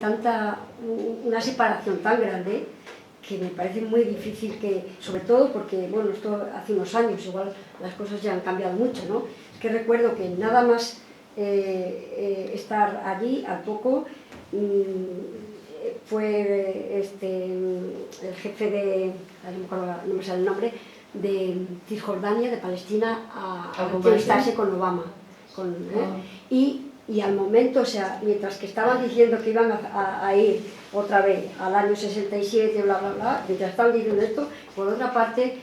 una separación tan grande que me parece muy difícil que, sobre todo porque, bueno, esto hace unos años, igual las cosas ya han cambiado mucho, ¿no? Es que recuerdo que nada más estar allí, al poco, fue el jefe de, no me sale el nombre, de Cisjordania, de Palestina, a entrevistarse con Obama. Y al momento, o sea, mientras que estaban diciendo que iban a ir otra vez al año 67, bla, bla, bla, mientras estaban diciendo esto, por otra parte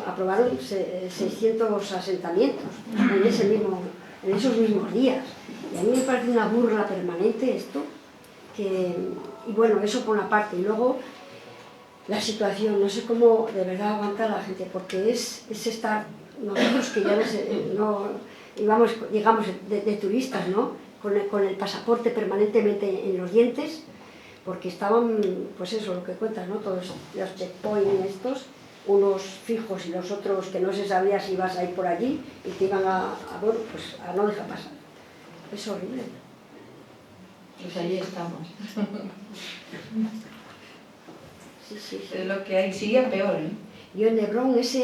aprobaron 600 asentamientos en esos mismos días. Y a mí me parece una burla permanente esto, y bueno, eso por una parte. Y luego la situación, no sé cómo de verdad aguanta la gente, porque es estar, nosotros que ya llegamos de turistas, ¿no? Con el pasaporte permanentemente en los dientes, porque estaban, pues eso, lo que cuentas, ¿no? Todos los checkpoints estos, unos fijos y los otros que no se sabía si ibas a ir por allí y te iban bueno, pues a no dejar pasar. Es horrible. Pues allí estamos. Sí. Es lo que hay, sigue peor, ¿eh? Yo en Hebrón, es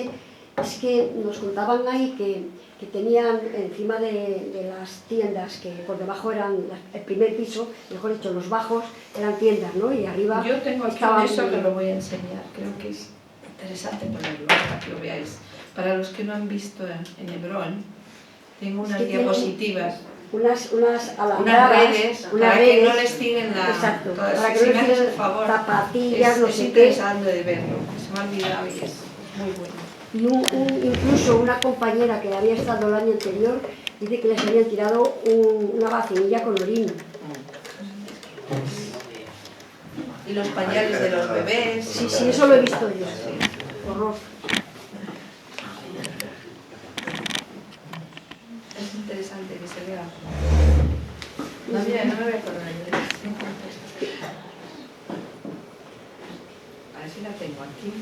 que nos contaban ahí que tenían encima de las tiendas, que por debajo eran el primer piso, mejor dicho, los bajos eran tiendas, ¿no? Y arriba yo tengo aquí un eso que lo voy a enseñar, creo que es interesante ponerlo para que lo veáis. Para los que no han visto en Hebrón, tengo unas diapositivas. Unas redes, para que no les tiren exacto, para que si no me les haces el favor, zapatillas, no sé es interesante de verlo, se me ha olvidado y es muy bueno. Y incluso una compañera que había estado el año anterior dice que les habían tirado una vacinilla con orina. Y los pañales de los bebés. Sí, eso lo he visto yo. Sí. Horror. Es interesante que se vea. No, mira, no me voy a acordar de eso. A ver si la tengo aquí.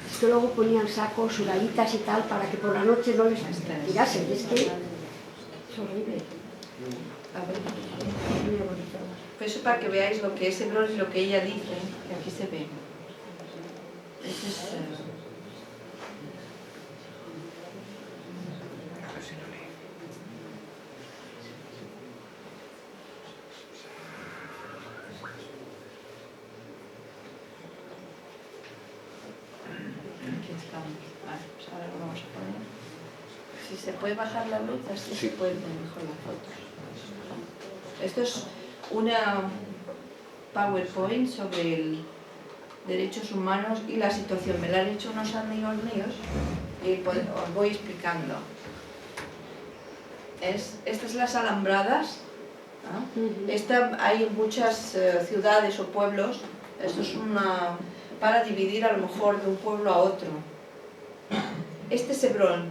Es que luego ponían sacos, sudaditas y tal, para que por la noche no les tirasen. Es que es horrible. A ver. Pues eso para que veáis lo que es Hebrón y lo que ella dice, que aquí se ve. Este es... Aquí estamos. Vale, pues ahora lo vamos a poner. Si se puede bajar la luz, así se puede ver mejor las fotos. Esto es una PowerPoint sobre derechos humanos y la situación. Me la han hecho unos amigos míos y pues, os voy explicando. Estas son las alambradas. Hay en muchas ciudades o pueblos. Esto es para dividir a lo mejor de un pueblo a otro. Este es Hebrón.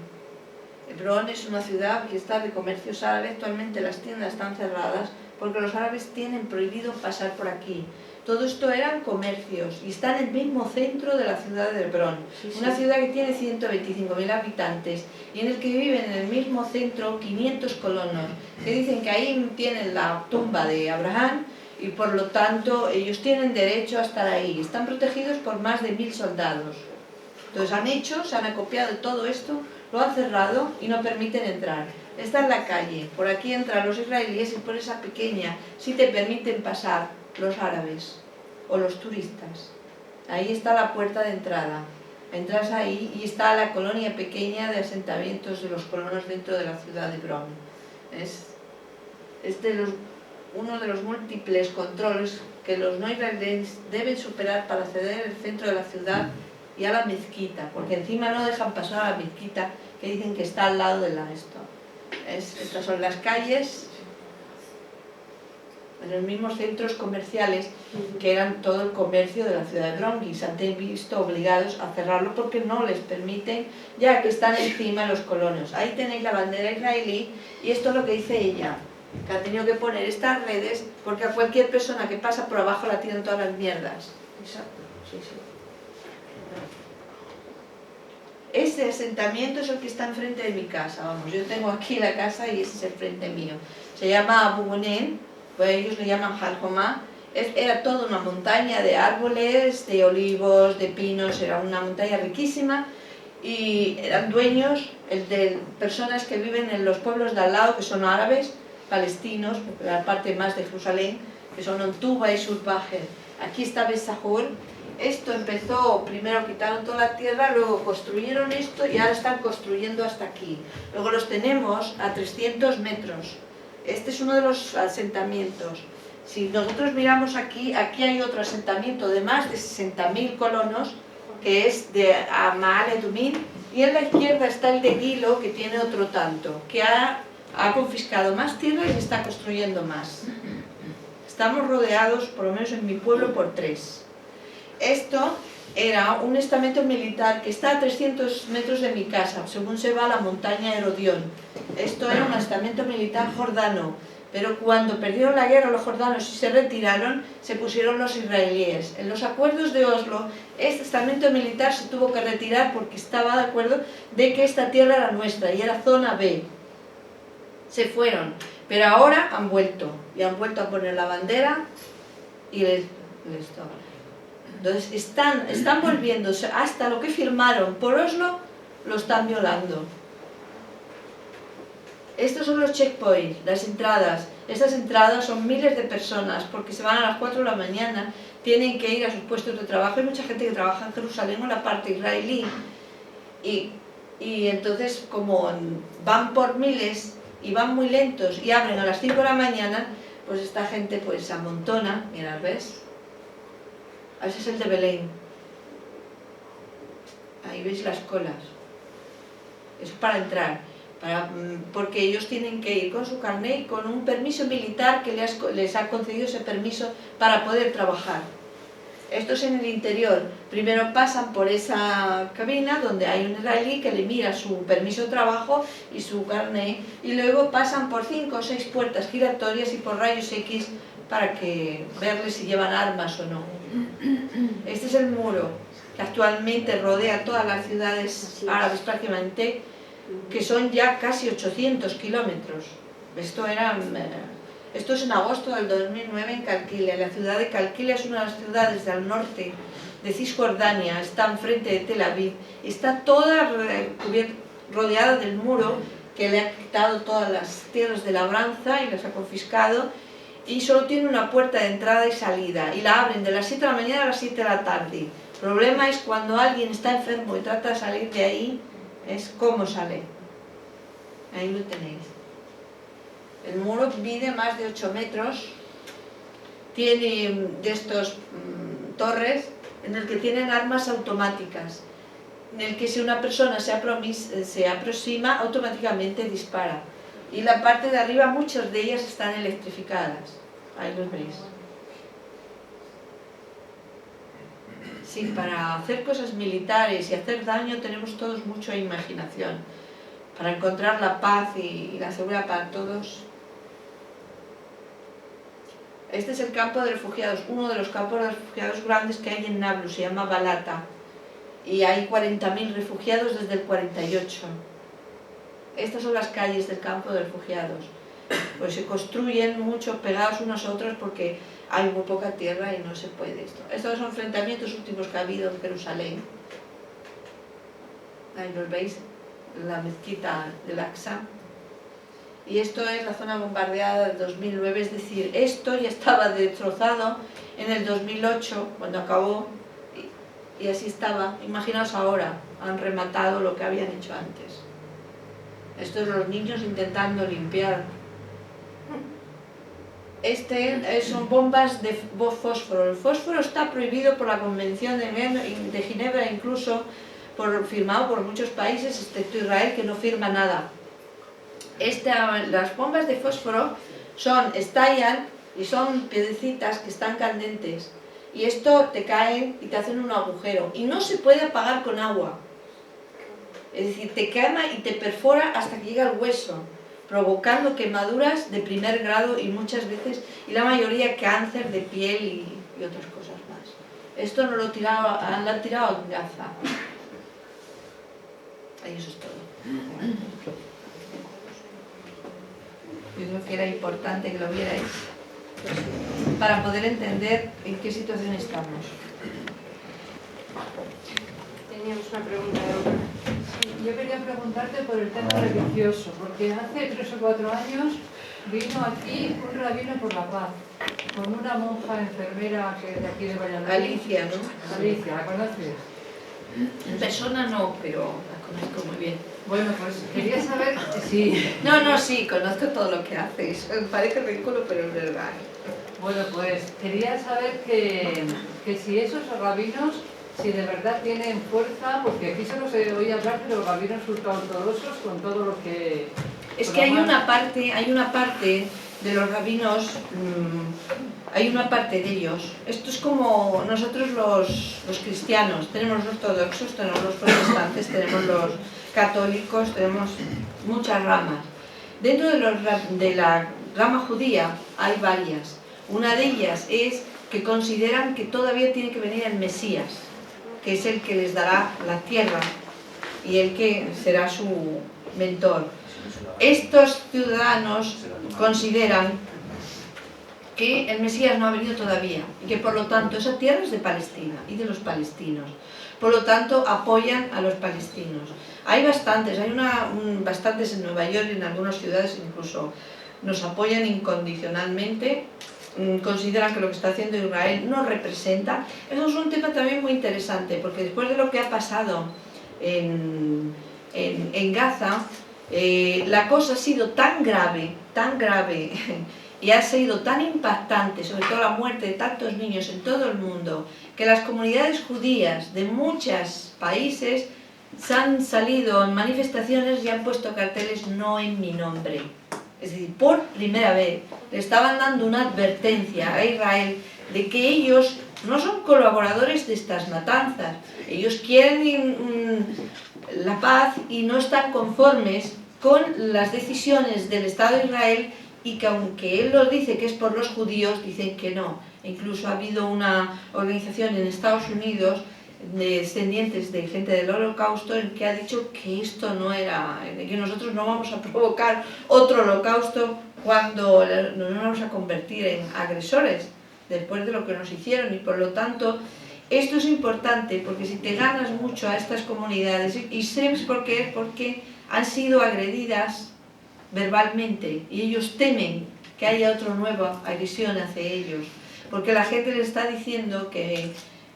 Hebrón es una ciudad que está de comercios árabes. Actualmente las tiendas están cerradas porque los árabes tienen prohibido pasar por aquí. Todo esto eran comercios y está en el mismo centro de la ciudad de Hebrón. Una ciudad que tiene 125.000 habitantes y en el que viven en el mismo centro 500 colonos, que dicen que ahí tienen la tumba de Abraham y por lo tanto ellos tienen derecho a estar ahí. Están protegidos por más de 1000 soldados. Entonces se han acopiado de todo esto, lo han cerrado y no permiten entrar. Esta es la calle, por aquí entran los israelíes y por esa pequeña sí te permiten pasar los árabes o los turistas. Ahí está la puerta de entrada. Entras ahí y está la colonia pequeña de asentamientos de los colonos dentro de la ciudad de Hebrón. Es uno de los múltiples controles que los no israelíes deben superar para acceder al centro de la ciudad y a la mezquita, porque encima no dejan pasar a la mezquita que dicen que está al lado de esto. Estas son las calles, en los mismos centros comerciales que eran todo el comercio de la ciudad de Hebrón y se han visto obligados a cerrarlo porque no les permiten, ya que están encima los colonos. Ahí tenéis la bandera israelí y esto es lo que dice ella, que ha tenido que poner estas redes porque a cualquier persona que pasa por abajo la tiran todas las mierdas. Exacto, sí. Ese asentamiento es el que está enfrente de mi casa, vamos, yo tengo aquí la casa y ese es el frente mío. Se llama Abu Ghneim pues ellos le llaman Jaljomá. Era toda una montaña de árboles, de olivos, de pinos, era una montaña riquísima, y eran dueños de personas que viven en los pueblos de al lado, que son árabes, palestinos, la parte más de Jerusalén, que son Ontuba y Surbajer. Aquí está Besahur. Esto empezó, primero quitaron toda la tierra, luego construyeron esto y ahora están construyendo hasta aquí. Luego los tenemos a 300 metros. Este es uno de los asentamientos. Si nosotros miramos aquí, aquí hay otro asentamiento de más de 60.000 colonos, que es de Maale Adumim, y en la izquierda está el de Gilo, que tiene otro tanto, que ha confiscado más tierra y está construyendo más. Estamos rodeados, por lo menos en mi pueblo, por 3. Esto era un estamento militar que está a 300 metros de mi casa, según se va a la montaña Herodión. Esto era un estamento militar jordano, pero cuando perdieron la guerra los jordanos y se retiraron, se pusieron los israelíes. En los acuerdos de Oslo, este estamento militar se tuvo que retirar porque estaba de acuerdo de que esta tierra era nuestra y era zona B. Se fueron, pero ahora han vuelto, y han vuelto a poner la bandera y les toca. Entonces están volviendo, hasta lo que firmaron por Oslo lo están violando. Estos son los checkpoints, las entradas. Estas entradas son miles de personas porque se van a las 4 de la mañana, tienen que ir a sus puestos de trabajo. Hay mucha gente que trabaja en Jerusalén o en la parte israelí y entonces como van por miles y van muy lentos y abren a las 5 de la mañana, pues esta gente pues se amontona. Mirad, ¿ves? Ese es el de Belén. Ahí veis las colas. Es para entrar, porque ellos tienen que ir con su carnet y con un permiso militar que les ha concedido ese permiso para poder trabajar. Esto es en el interior. Primero pasan por esa cabina donde hay un israelí que le mira su permiso de trabajo y su carnet, y luego pasan por 5 o 6 puertas giratorias y por rayos X para verles si llevan armas o no. Este es el muro que actualmente rodea todas las ciudades árabes prácticamente, que son ya casi 800 kilómetros. Esto es en agosto del 2009 en Calquilia. La ciudad de Calquilia es una de las ciudades del norte de Cisjordania, está enfrente de Tel Aviv, está toda rodeada del muro que le ha quitado todas las tierras de labranza y las ha confiscado, y solo tiene una puerta de entrada y salida, y la abren de las 7 de la mañana a las 7 de la tarde. El problema es cuando alguien está enfermo y trata de salir de ahí, es cómo sale. Ahí lo tenéis. El muro mide más de 8 metros, tiene de estos torres en el que tienen armas automáticas, en el que si una persona se aproxima, automáticamente dispara. Y la parte de arriba, muchas de ellas están electrificadas. Ahí los veis. Sí, para hacer cosas militares y hacer daño tenemos todos mucha imaginación. Para encontrar la paz y la seguridad para todos. Este es el campo de refugiados, uno de los campos de refugiados grandes que hay en Nablus, se llama Balata. Y hay 40.000 refugiados desde el 48. Estas son las calles del campo de refugiados. Pues se construyen muchos pegados unos a otros porque hay muy poca tierra y no se puede esto. Estos son enfrentamientos últimos que ha habido en Jerusalén. Ahí los veis, la mezquita del Aqsa. Y esto es la zona bombardeada del 2009, es decir, esto ya estaba destrozado en el 2008, cuando acabó, y así estaba. Imaginaos ahora, han rematado lo que habían hecho antes. Estos son los niños intentando limpiar. Son bombas de fósforo. El fósforo está prohibido por la Convención de Ginebra, incluso firmado por muchos países, excepto Israel, que no firma nada. Las bombas de fósforo estallan y son piedrecitas que están candentes. Y esto te cae y te hacen un agujero. Y no se puede apagar con agua. Es decir, te quema y te perfora hasta que llega al hueso, provocando quemaduras de primer grado y muchas veces, y la mayoría, cáncer de piel y otras cosas más. Esto no lo han tirado en Gaza. Ahí eso es todo. Yo creo que era importante que lo vierais. para poder entender en qué situación estamos. Teníamos una pregunta. Yo quería preguntarte por el tema religioso, porque hace 3 o 4 años vino aquí un rabino por la paz, con una monja enfermera que es de aquí de Valladolid. Alicia, ¿no? Alicia, ¿la conoces? En persona no, pero la conozco muy bien. Bueno, pues quería saber si... No, sí, conozco todo lo que hacéis. Parece ridículo, pero es verdad. Bueno, pues quería saber que si esos rabinos, si de verdad tienen fuerza, porque aquí solo se oye hablar de los rabinos ultraortodoxos con todo lo que... Es que hay una parte de los rabinos, hay una parte de ellos. Esto es como nosotros los cristianos, tenemos los ortodoxos, tenemos los protestantes, tenemos los católicos, tenemos muchas ramas. Dentro de la rama judía hay varias. Una de ellas es que consideran que todavía tiene que venir el Mesías, que es el que les dará la tierra y el que será su mentor. Estos ciudadanos consideran que el Mesías no ha venido todavía y que por lo tanto esa tierra es de Palestina y de los palestinos. Por lo tanto apoyan a los palestinos. Hay bastantes, bastantes en Nueva York y en algunas ciudades incluso nos apoyan incondicionalmente. Consideran que lo que está haciendo Israel no representa. Eso es un tema también muy interesante, porque después de lo que ha pasado en Gaza, la cosa ha sido tan grave y ha sido tan impactante, sobre todo la muerte de tantos niños en todo el mundo, que las comunidades judías de muchos países se han salido en manifestaciones y han puesto carteles "no en mi nombre". Es decir, por primera vez le estaban dando una advertencia a Israel de que ellos no son colaboradores de estas matanzas. Ellos quieren la paz y no están conformes con las decisiones del Estado de Israel, y que aunque él los dice que es por los judíos, dicen que no. Incluso ha habido una organización en Estados Unidos de descendientes de gente del Holocausto en que ha dicho que esto no era, que nosotros no vamos a provocar otro holocausto cuando nos vamos a convertir en agresores después de lo que nos hicieron. Y por lo tanto esto es importante, porque si te ganas mucho a estas comunidades, y sabes por qué, es porque han sido agredidas verbalmente y ellos temen que haya otra nueva agresión hacia ellos, porque la gente les está diciendo que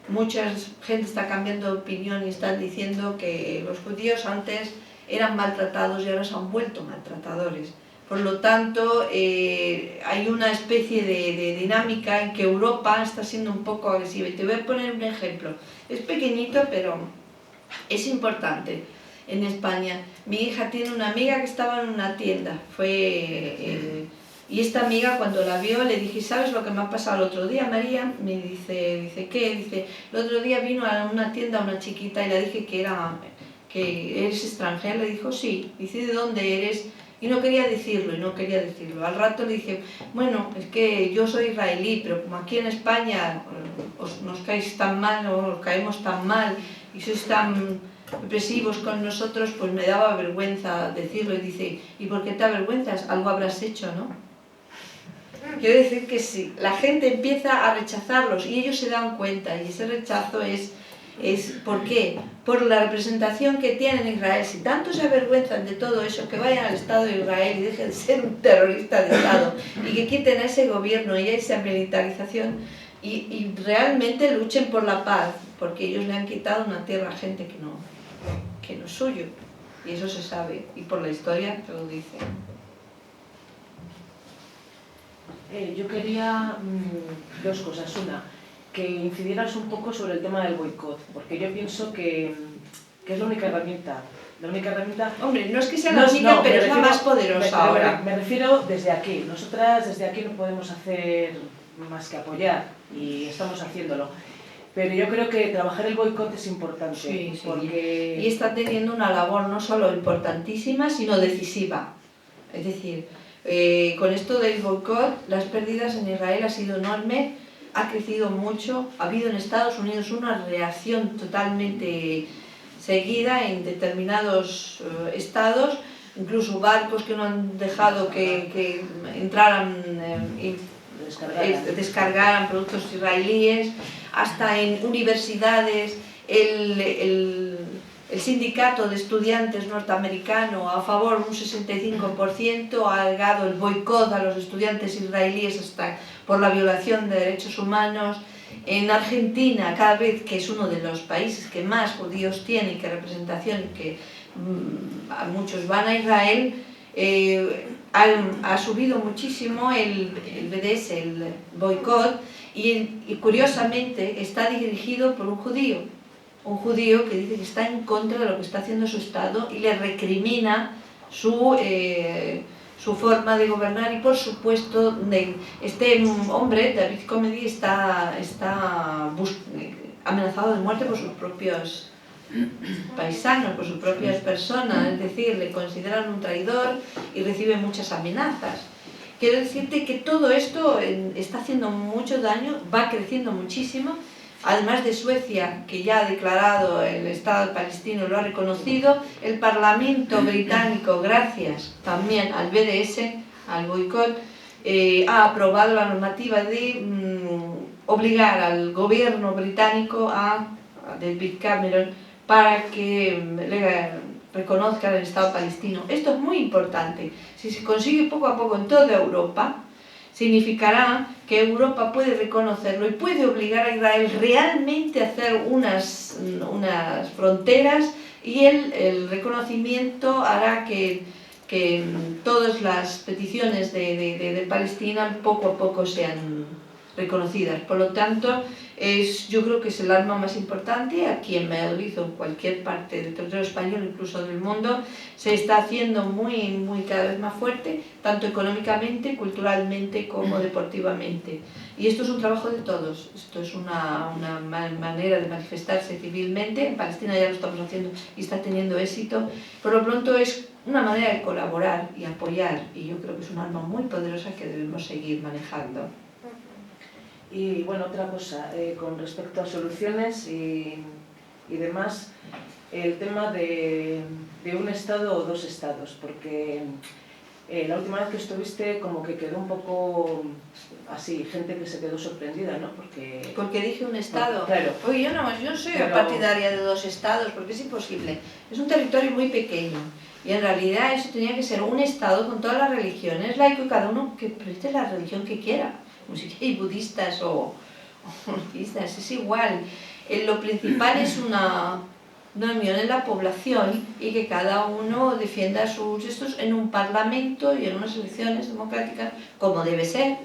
mucha gente está cambiando de opinión y están diciendo que los judíos antes eran maltratados y ahora se han vuelto maltratadores. Por lo tanto, hay una especie de dinámica en que Europa está siendo un poco agresiva. Y te voy a poner un ejemplo. Es pequeñito, pero es importante. En España, mi hija tiene una amiga que estaba en una tienda. Y esta amiga, cuando la vio, le dije: ¿sabes lo que me ha pasado el otro día, María? Me dice, ¿qué? Dice, el otro día vino a una tienda una chiquita y le dije que eres extranjera. Le dijo, sí. Dice, ¿de dónde eres? Y no quería decirlo, Al rato le dije, bueno, es que yo soy israelí, pero como aquí en España nos caéis tan mal, o os caemos tan mal, y sois tan represivos con nosotros, pues me daba vergüenza decirlo. Y dice, ¿y por qué te avergüenzas? Algo habrás hecho, ¿no? Quiero decir que sí, la gente empieza a rechazarlos y ellos se dan cuenta, y ese rechazo es ¿por qué? Por la representación que tienen en Israel. Si tanto se avergüenzan de todo eso, que vayan al Estado de Israel y dejen de ser un terrorista de Estado, y que quiten a ese gobierno y a esa militarización, y realmente luchen por la paz, porque ellos le han quitado una tierra a gente que no es suyo, y eso se sabe, y por la historia te lo dice. Yo quería dos cosas. Una, que incidieras un poco sobre el tema del boicot, porque yo pienso que es la única herramienta. Hombre, no es que sea la única, pero es la más poderosa ahora. Me refiero desde aquí. Nosotras desde aquí no podemos hacer más que apoyar, y estamos haciéndolo. Pero yo creo que trabajar el boicot es importante. Sí. Porque... Y está teniendo una labor no solo importantísima, sino decisiva. Es decir, con esto del boicot, las pérdidas en Israel ha sido enorme, ha crecido mucho, ha habido en Estados Unidos una reacción totalmente seguida en determinados estados, incluso barcos que no han dejado que entraran descargaran productos israelíes, hasta en universidades el sindicato de estudiantes norteamericano a favor, un 65%, ha alegado el boicot a los estudiantes israelíes hasta por la violación de derechos humanos. En Argentina, cada vez que es uno de los países que más judíos tiene y que representación y que muchos van a Israel, ha subido muchísimo el BDS, el boicot, y curiosamente está dirigido por un judío que dice que está en contra de lo que está haciendo su Estado y le recrimina su forma de gobernar. Y por supuesto este hombre, David Comedy, está amenazado de muerte por sus propios paisanos, por sus propias personas, es decir, le consideran un traidor y recibe muchas amenazas. Quiero decirte que todo esto está haciendo mucho daño, va creciendo muchísimo. Además de Suecia, que ya ha declarado el Estado palestino, lo ha reconocido, el Parlamento británico, gracias también al BDS, al boicot, ha aprobado la normativa de obligar al gobierno británico, a David Cameron, para que le reconozcan el Estado palestino. Esto es muy importante. Si se consigue poco a poco en toda Europa, significará que Europa puede reconocerlo y puede obligar a Israel realmente a hacer unas fronteras, y el reconocimiento hará que todas las peticiones de Palestina poco a poco sean reconocidas. Por lo tanto, yo creo que es el arma más importante aquí en Madrid o en cualquier parte del territorio español, incluso del mundo. Se está haciendo muy cada vez más fuerte, tanto económicamente, culturalmente como deportivamente. Y esto es un trabajo de todos, esto es una manera de manifestarse civilmente. En Palestina ya lo estamos haciendo y está teniendo éxito. Por lo pronto es una manera de colaborar y apoyar, y yo creo que es un arma muy poderosa que debemos seguir manejando. Y bueno, otra cosa, con respecto a soluciones y demás, el tema de un Estado o dos Estados, porque la última vez que estuviste como que quedó un poco así, gente que se quedó sorprendida, ¿no? Porque dije un Estado. Claro. Oye, yo no soy partidaria de dos Estados, porque es imposible. Es un territorio muy pequeño. Y en realidad eso tenía que ser un Estado con todas las religiones, laico, y cada uno que preste la religión que quiera. Como si hay budistas o budistas, es igual. Lo principal es una unión en la población y que cada uno defienda sus gestos en un parlamento y en unas elecciones democráticas, como debe ser.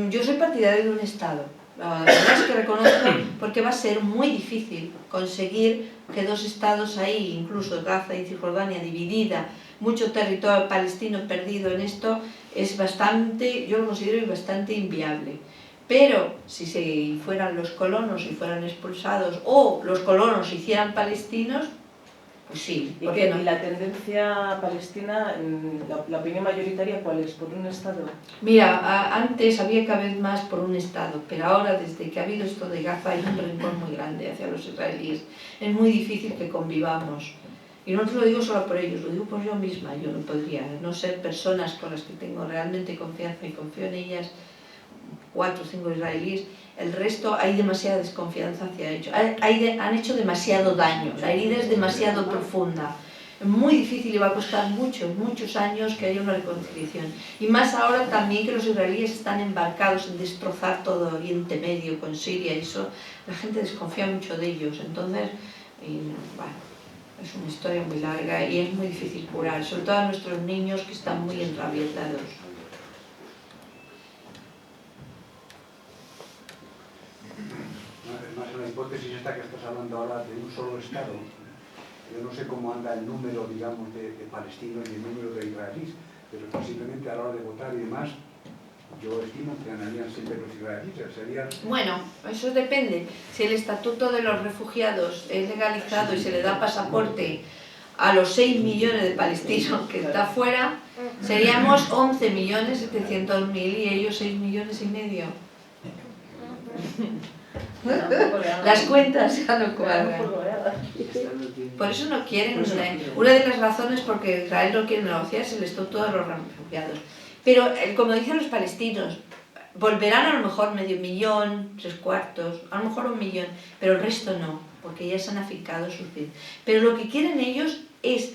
Yo soy partidaria de un Estado. La verdad es que reconozco, porque va a ser muy difícil conseguir que dos Estados ahí, incluso Gaza y Cisjordania dividida, mucho territorio palestino perdido en esto, es bastante, yo lo considero bastante inviable. Pero si se fueran los colonos y fueran expulsados, o los colonos se hicieran palestinos, pues sí. ¿Y qué no? ¿Y la tendencia palestina, la opinión mayoritaria cuál es? ¿Por un Estado? Mira, antes había cada vez más por un Estado, pero ahora desde que ha habido esto de Gaza hay un rencor muy grande hacia los israelíes. Es muy difícil que convivamos. Y no te lo digo solo por ellos, lo digo por yo misma. Yo no podría, no ser personas con las que tengo realmente confianza y confío en ellas, 4 o 5 israelíes. El resto hay demasiada desconfianza hacia ellos. Han hecho demasiado daño, la herida es demasiado profunda. Es muy difícil y va a costar muchos años que haya una reconciliación. Y más ahora también que los israelíes están embarcados en destrozar todo Oriente Medio con Siria y eso, la gente desconfía mucho de ellos. Entonces, bueno, es una historia muy larga y es muy difícil curar, sobre todo a nuestros niños que están muy enrabietados. Además, la hipótesis esta que estás hablando ahora de un solo Estado, yo no sé cómo anda el número, digamos, de palestinos y el número de israelíes, pero simplemente a la hora de votar y demás, yo estimo que ganarían siempre los israelíes. Bueno, eso depende. Si el estatuto de los refugiados es legalizado y se le da pasaporte a los 6 millones de palestinos que está fuera, seríamos 11.700.000 y ellos 6,5 millones. Las cuentas ya no cuadran. Por eso no quieren. Una de las razones por que Israel no quiere negociar es el estatuto de los refugiados. Pero, como dicen los palestinos, volverán a lo mejor 500.000, 3/4, a lo mejor 1 millón, pero el resto no, porque ya se han afincado sus vidas. Pero lo que quieren ellos es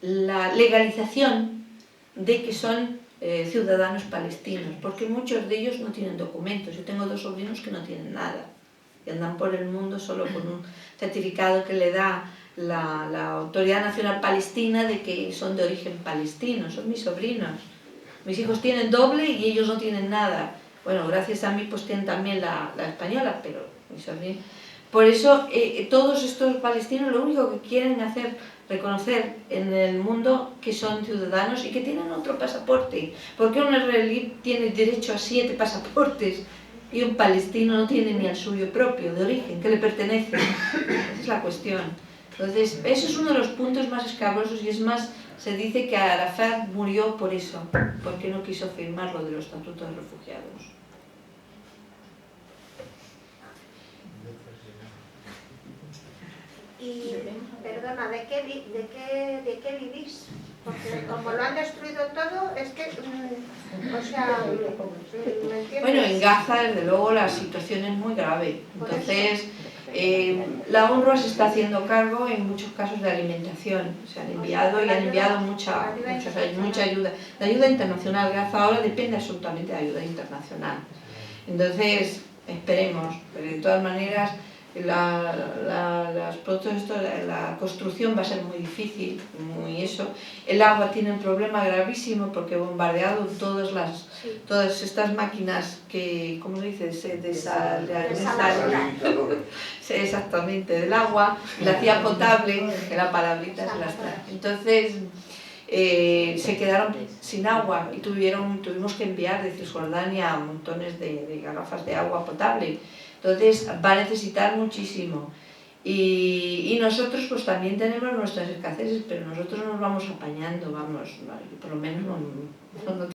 la legalización de que son ciudadanos palestinos, porque muchos de ellos no tienen documentos. Yo tengo 2 sobrinos que no tienen nada y andan por el mundo solo con un certificado que le da la Autoridad Nacional Palestina de que son de origen palestino. Son mis sobrinos. Mis hijos tienen doble y ellos no tienen nada. Bueno, gracias a mí pues tienen también la española, pero mis sobrinos... Por eso todos estos palestinos lo único que quieren hacer, reconocer en el mundo que son ciudadanos y que tienen otro pasaporte. ¿Por qué un israelí tiene derecho a 7 pasaportes y un palestino no tiene ni el suyo propio, de origen, que le pertenece? Esa es la cuestión. Entonces, eso es uno de los puntos más escabrosos y es más, se dice que Arafat murió por eso, porque no quiso firmar lo de los estatutos de refugiados. Y, perdona, ¿de qué vivís? Porque como lo han destruido todo, es que, o sea, ¿me entiendes? Bueno, en Gaza, desde luego, la situación es muy grave. Entonces, la UNRWA se está haciendo cargo en muchos casos de alimentación. Se han enviado y han enviado mucha ayuda. La ayuda internacional, Gaza ahora depende absolutamente de ayuda internacional. Entonces, esperemos, pero de todas maneras, la construcción va a ser muy difícil, muy eso. El agua tiene un problema gravísimo porque bombardeado todas estas máquinas que, ¿cómo se dice? Exactamente, del agua, la hacía potable, que la palabrita se las trae. Entonces se quedaron sin agua y tuvimos que enviar de Cisjordania montones de garrafas de agua potable. Entonces va a necesitar muchísimo. Y nosotros pues también tenemos nuestras escaseces, pero nosotros nos vamos apañando, vamos, por lo menos no